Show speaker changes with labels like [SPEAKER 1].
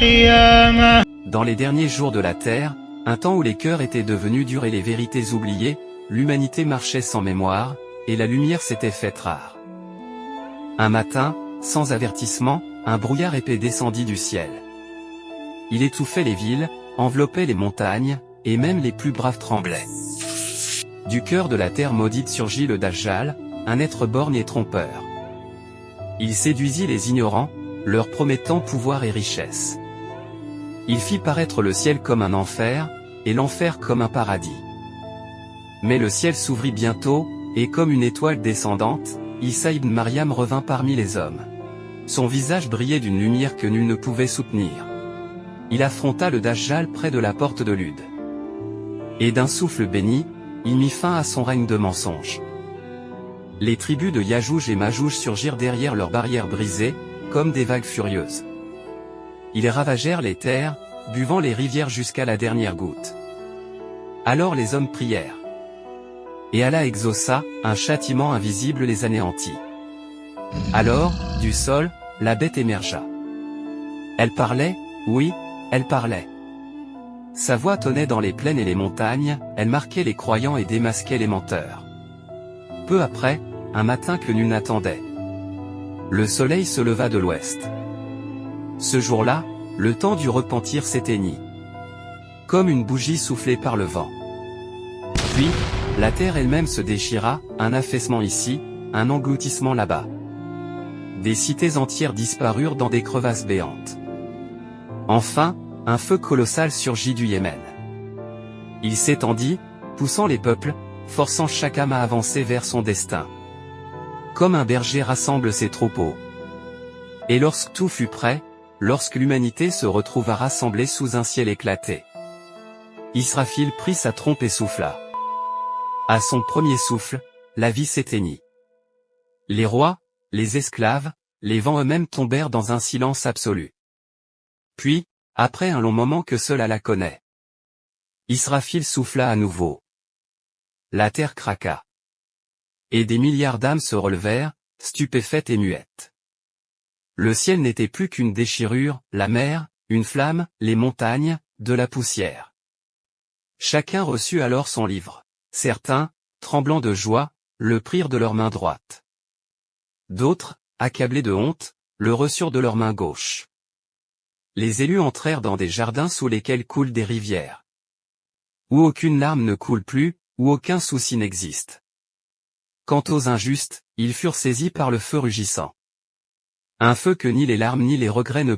[SPEAKER 1] القيامة.
[SPEAKER 2] Dans les derniers jours de la terre, un temps où les cœurs étaient devenus durs et les vérités oubliées, l'humanité marchait sans mémoire, et la lumière s'était faite rare. Un matin, sans avertissement, un brouillard épais descendit du ciel. Il étouffait les villes, enveloppait les montagnes, et même les plus braves tremblaient. Du cœur de la terre maudite surgit le Dajjal, un être borgne et trompeur. Il séduisit les ignorants, leur promettant pouvoir et richesse. Il fit paraître le ciel comme un enfer, et l'enfer comme un paradis. Mais le ciel s'ouvrit bientôt, et comme une étoile descendante, Issa ibn Maryam revint parmi les hommes. Son visage brillait d'une lumière que nul ne pouvait soutenir. Il affronta le Dajjal près de la porte de Lude. Et d'un souffle béni, il mit fin à son règne de mensonges. Les tribus de Yajouj et Majouj surgirent derrière leurs barrières brisées, comme des vagues furieuses. Ils ravagèrent les terres, buvant les rivières jusqu'à la dernière goutte. Alors les hommes prièrent. Et Allah exauça, un châtiment invisible les anéantit. Alors, du sol, la bête émergea. Elle parlait, oui, elle parlait. Sa voix tonnait dans les plaines et les montagnes, elle marquait les croyants et démasquait les menteurs. Peu après, un matin que nul n'attendait. Le soleil se leva de l'ouest. Ce jour-là, le temps du repentir s'éteignit. Comme une bougie soufflée par le vent. Puis, la terre elle-même se déchira, un affaissement ici, un engloutissement là-bas. Des cités entières disparurent dans des crevasses béantes. Enfin, un feu colossal surgit du Yémen. Il s'étendit, poussant les peuples, forçant chaque âme à avancer vers son destin. Comme un berger rassemble ses troupeaux. Et lorsque tout fut prêt, lorsque l'humanité se retrouva rassemblée sous un ciel éclaté, Israfil prit sa trompe et souffla. À son premier souffle, la vie s'éteignit. Les rois, les esclaves, les vents eux-mêmes tombèrent dans un silence absolu. Puis, après un long moment que seul Allah connaît, Israfil souffla à nouveau. La terre craqua. Et des milliards d'âmes se relevèrent, stupéfaites et muettes. Le ciel n'était plus qu'une déchirure, la mer, une flamme, les montagnes, de la poussière. Chacun reçut alors son livre. Certains, tremblants de joie, le prirent de leur main droite. D'autres, accablés de honte, le reçurent de leur main gauche. Les élus entrèrent dans des jardins sous lesquels coulent des rivières. Où aucune larme ne coule plus, où aucun souci n'existe. Quant aux injustes, ils furent saisis par le feu rugissant. Un feu que ni les larmes ni les regrets ne